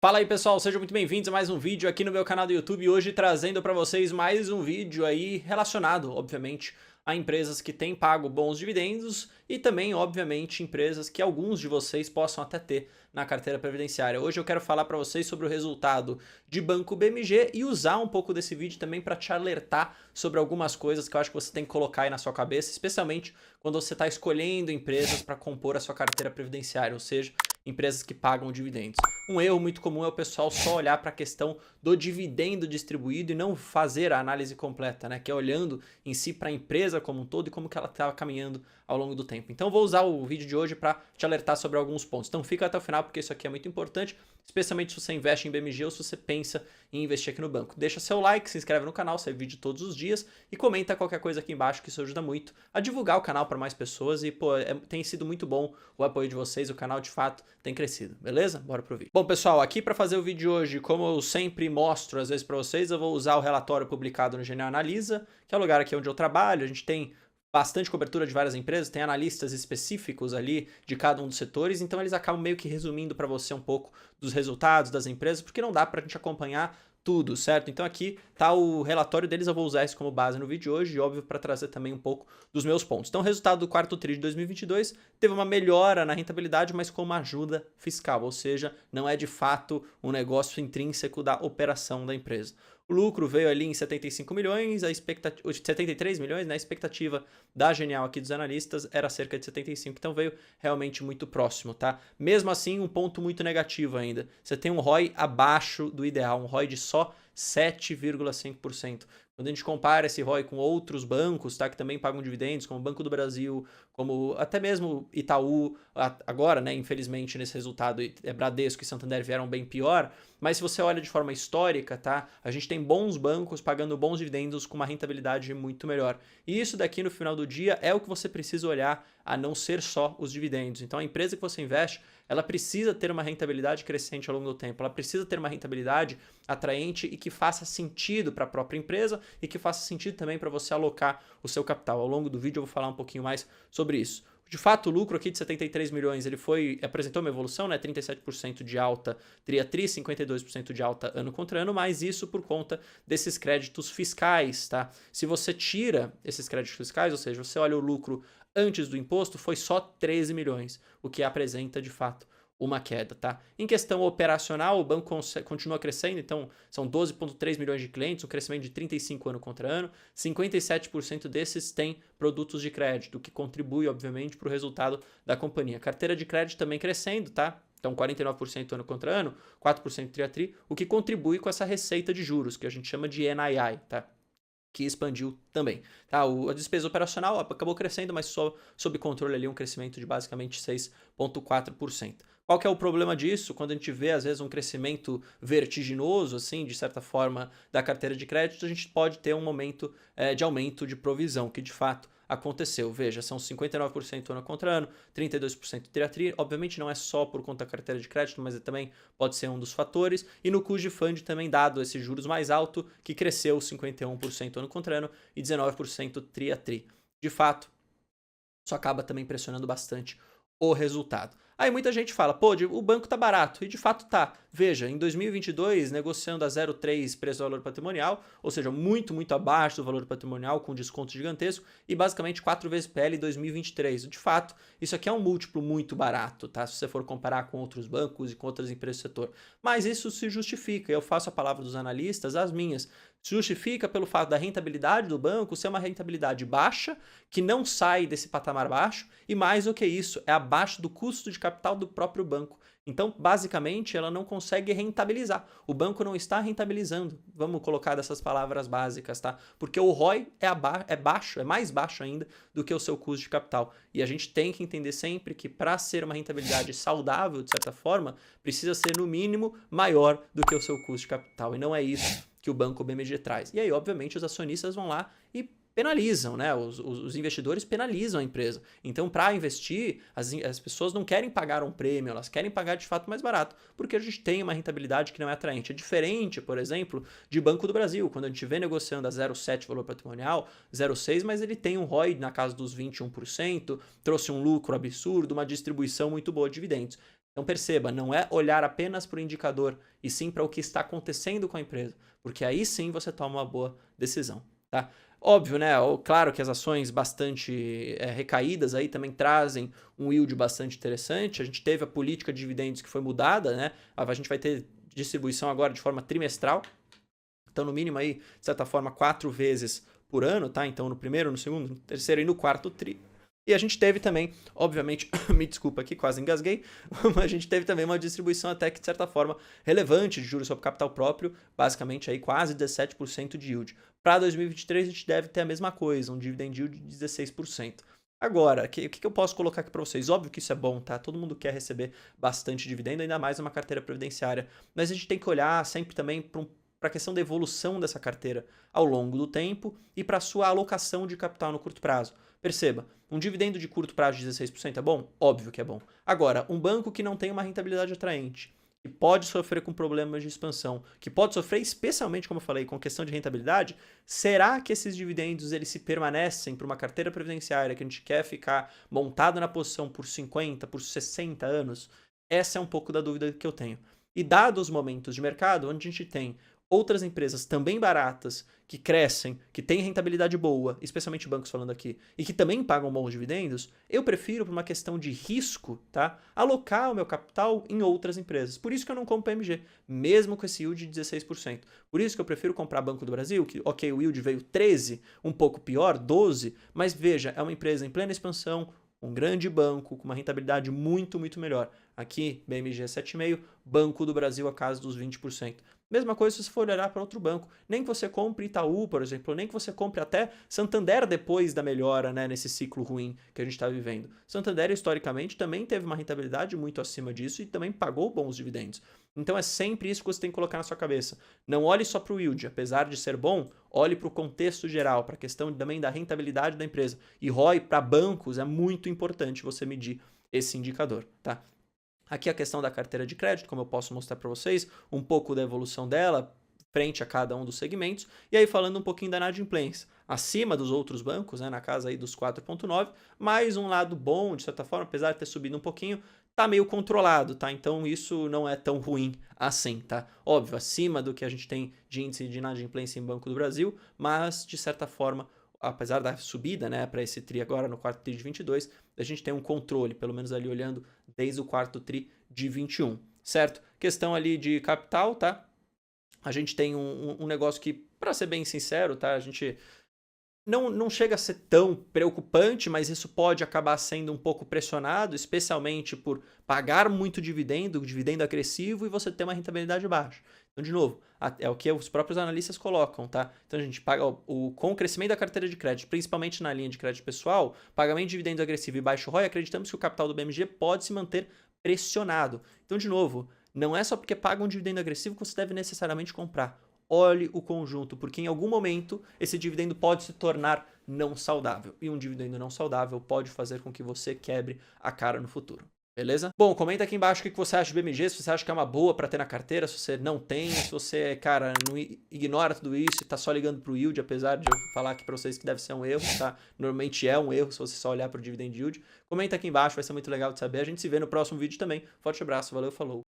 Fala aí pessoal, sejam muito bem-vindos a mais um vídeo aqui no meu canal do YouTube, hoje trazendo para vocês mais um vídeo aí relacionado, obviamente, a empresas que têm pago bons dividendos e também, obviamente, empresas que alguns de vocês possam até ter na carteira previdenciária. Hoje eu quero falar para vocês sobre o resultado de Banco BMG e usar um pouco desse vídeo também para te alertar sobre algumas coisas que eu acho que você tem que colocar aí na sua cabeça, especialmente quando você está escolhendo empresas para compor a sua carteira previdenciária, ou seja, empresas que pagam dividendos. Um erro muito comum é o pessoal só olhar para a questão do dividendo distribuído e não fazer a análise completa, né? Que é olhando em si para a empresa como um todo e como que ela está caminhando ao longo do tempo. Então vou usar o vídeo de hoje para te alertar sobre alguns pontos. Então fica até o final porque isso aqui é muito importante, especialmente se você investe em BMG ou se você pensa em investir aqui no banco. Deixa seu like, se inscreve no canal, sai vídeo todos os dias e comenta qualquer coisa aqui embaixo que isso ajuda muito a divulgar o canal para mais pessoas e pô, tem sido muito bom o apoio de vocês, o canal de fato tem crescido, beleza? Bora pro vídeo. Bom pessoal, aqui para fazer o vídeo de hoje, como eu sempre mostro às vezes para vocês, eu vou usar o relatório publicado no Genial Analisa, que é o lugar aqui onde eu trabalho, a gente tem bastante cobertura de várias empresas, tem analistas específicos ali de cada um dos setores, então eles acabam meio que resumindo para você um pouco dos resultados das empresas, porque não dá para a gente acompanhar tudo, certo? Então aqui tá o relatório deles, eu vou usar isso como base no vídeo de hoje, e óbvio para trazer também um pouco dos meus pontos. Então o resultado do quarto tri de 2022 teve uma melhora na rentabilidade, mas com uma ajuda fiscal, ou seja, não é de fato um negócio intrínseco da operação da empresa. O lucro veio ali em 75 milhões, a expectativa, 73 milhões, né? A expectativa da Genial aqui dos analistas era cerca de 75, então veio realmente muito próximo, tá? Mesmo assim, um ponto muito negativo ainda. Você tem um ROI abaixo do ideal, um ROI de só 7,5%. Quando a gente compara esse ROI com outros bancos, tá, que também pagam dividendos, como o Banco do Brasil, como até mesmo Itaú, agora, né, infelizmente nesse resultado, Bradesco e Santander vieram bem pior, mas se você olha de forma histórica, tá, a gente tem bons bancos pagando bons dividendos com uma rentabilidade muito melhor. E isso daqui no final do dia é o que você precisa olhar, a não ser só os dividendos. Então a empresa que você investe, ela precisa ter uma rentabilidade crescente ao longo do tempo, ela precisa ter uma rentabilidade atraente e que faça sentido para a própria empresa e que faça sentido também para você alocar o seu capital. Ao longo do vídeo eu vou falar um pouquinho mais sobre isso. De fato, o lucro aqui de 73 milhões, ele apresentou uma evolução, né? 37% de alta tri a tri, 52% de alta ano contra ano, mas isso por conta desses créditos fiscais, tá? Se você tira esses créditos fiscais, ou seja, você olha o lucro antes do imposto, foi só 13 milhões, o que apresenta de fato uma queda, tá? Em questão operacional, o banco continua crescendo, então são 12,3 milhões de clientes, um crescimento de 35 ano contra ano, 57% desses têm produtos de crédito, o que contribui, obviamente, para o resultado da companhia. Carteira de crédito também crescendo, tá? Então 49% ano contra ano, 4% tri a tri, o que contribui com essa receita de juros, que a gente chama de NII, tá? Que expandiu também. Tá? A despesa operacional acabou crescendo, mas só sob controle ali um crescimento de basicamente 6,4%. Qual que é o problema disso? Quando a gente vê, às vezes, um crescimento vertiginoso, assim, de certa forma, da carteira de crédito, a gente pode ter um momento de aumento de provisão, que de fato aconteceu. Veja, são 59% ano contra ano, 32% tri a tri. Obviamente não é só por conta da carteira de crédito, mas também pode ser um dos fatores. E no custo de fund também dado esses juros mais alto, que cresceu 51% ano contra ano e 19% tri a tri. De fato, isso acaba também pressionando bastante o resultado. Aí muita gente fala, pô, o banco tá barato, e de fato tá. Veja, em 2022, negociando a 0,3 preço ao valor patrimonial, ou seja, muito, muito abaixo do valor patrimonial, com desconto gigantesco, e basicamente 4 vezes PL em 2023. De fato, isso aqui é um múltiplo muito barato, tá? Se você for comparar com outros bancos e com outras empresas do setor. Mas isso se justifica, eu faço a palavra dos analistas, as minhas. Se justifica pelo fato da rentabilidade do banco ser uma rentabilidade baixa, que não sai desse patamar baixo, e mais do que isso, é abaixo do custo de capital do próprio banco. Então, basicamente, ela não consegue rentabilizar. O banco não está rentabilizando. Vamos colocar dessas palavras básicas, tá? Porque o ROI é baixo, é mais baixo ainda do que o seu custo de capital. E a gente tem que entender sempre que para ser uma rentabilidade saudável, de certa forma, precisa ser no mínimo maior do que o seu custo de capital. E não é isso que o banco BMG traz. E aí, obviamente, os acionistas vão lá e penalizam, né? Os investidores penalizam a empresa. Então, para investir, as pessoas não querem pagar um prêmio, elas querem pagar de fato mais barato, porque a gente tem uma rentabilidade que não é atraente. É diferente, por exemplo, de Banco do Brasil, quando a gente vê negociando a 0,7 valor patrimonial, 0,6, mas ele tem um ROI na casa dos 21%, trouxe um lucro absurdo, uma distribuição muito boa de dividendos. Então perceba, não é olhar apenas para o indicador, e sim para o que está acontecendo com a empresa, porque aí sim você toma uma boa decisão, tá? Óbvio, né? Claro que as ações bastante recaídas aí também trazem um yield bastante interessante. A gente teve a política de dividendos que foi mudada, né? A gente vai ter distribuição agora de forma trimestral. Então, no mínimo aí, de certa forma, 4 vezes por ano, tá? Então, no primeiro, no segundo, no terceiro e no quarto tri. E a gente teve também, obviamente, me desculpa aqui, quase engasguei, mas a gente teve também uma distribuição até que, de certa forma, relevante de juros sobre capital próprio, basicamente aí quase 17% de yield. Para 2023, a gente deve ter a mesma coisa, um dividend yield de 16%. Agora, o que eu posso colocar aqui para vocês? Óbvio que isso é bom, tá? Todo mundo quer receber bastante dividendo, ainda mais numa carteira previdenciária. Mas a gente tem que olhar sempre também para a questão da evolução dessa carteira ao longo do tempo e para a sua alocação de capital no curto prazo. Perceba, um dividendo de curto prazo de 16% é bom? Óbvio que é bom. Agora, um banco que não tem uma rentabilidade atraente, que pode sofrer com problemas de expansão, que pode sofrer especialmente, como eu falei, com questão de rentabilidade, será que esses dividendos eles se permanecem para uma carteira previdenciária que a gente quer ficar montado na posição por 50, por 60 anos? Essa é um pouco da dúvida que eu tenho. E dados os momentos de mercado, onde a gente tem outras empresas também baratas, que crescem, que têm rentabilidade boa, especialmente bancos falando aqui, e que também pagam bons dividendos, eu prefiro, por uma questão de risco, tá, alocar o meu capital em outras empresas. Por isso que eu não compro PMG, mesmo com esse yield de 16%. Por isso que eu prefiro comprar Banco do Brasil, que, ok, o yield veio 13, um pouco pior, 12, mas veja, é uma empresa em plena expansão, um grande banco com uma rentabilidade muito, muito melhor. Aqui, BMG 7,5%, Banco do Brasil a casa dos 20%. Mesma coisa se você for olhar para outro banco. Nem que você compre Itaú, por exemplo, nem que você compre até Santander depois da melhora, né, nesse ciclo ruim que a gente está vivendo. Santander, historicamente, também teve uma rentabilidade muito acima disso e também pagou bons dividendos. Então é sempre isso que você tem que colocar na sua cabeça. Não olhe só para o yield, apesar de ser bom, olhe para o contexto geral, para a questão também da rentabilidade da empresa. E ROI para bancos é muito importante você medir esse indicador, tá? Aqui a questão da carteira de crédito, como eu posso mostrar para vocês, um pouco da evolução dela frente a cada um dos segmentos, e aí falando um pouquinho da inadimplência, acima dos outros bancos, né, na casa aí dos 4,9, mais um lado bom, de certa forma, apesar de ter subido um pouquinho, tá meio controlado, tá? Então isso não é tão ruim assim, tá? Óbvio, acima do que a gente tem de índice de inadimplência em Banco do Brasil, mas de certa forma, apesar da subida, né, para esse TRI agora no quarto TRI de 22, a gente tem um controle, pelo menos ali olhando desde o quarto TRI de 21, certo? Questão ali de capital, tá? A gente tem um negócio que, para ser bem sincero, tá? A gente não chega a ser tão preocupante, mas isso pode acabar sendo um pouco pressionado, especialmente por pagar muito dividendo, dividendo agressivo, e você ter uma rentabilidade baixa. Então, de novo, é o que os próprios analistas colocam, tá? Então, a gente paga com o crescimento da carteira de crédito, principalmente na linha de crédito pessoal, pagamento de dividendo agressivo e baixo ROI, acreditamos que o capital do BMG pode se manter pressionado. Então, de novo, não é só porque paga um dividendo agressivo que você deve necessariamente comprar. Olhe o conjunto, porque em algum momento esse dividendo pode se tornar não saudável. E um dividendo não saudável pode fazer com que você quebre a cara no futuro. Beleza? Bom, comenta aqui embaixo o que você acha de BMG, se você acha que é uma boa para ter na carteira, se você não tem, se você, cara, não ignora tudo isso e tá só ligando pro yield, apesar de eu falar aqui para vocês que deve ser um erro, tá? Normalmente é um erro se você só olhar pro dividend yield. Comenta aqui embaixo, vai ser muito legal de saber. A gente se vê no próximo vídeo também. Forte abraço, valeu, falou!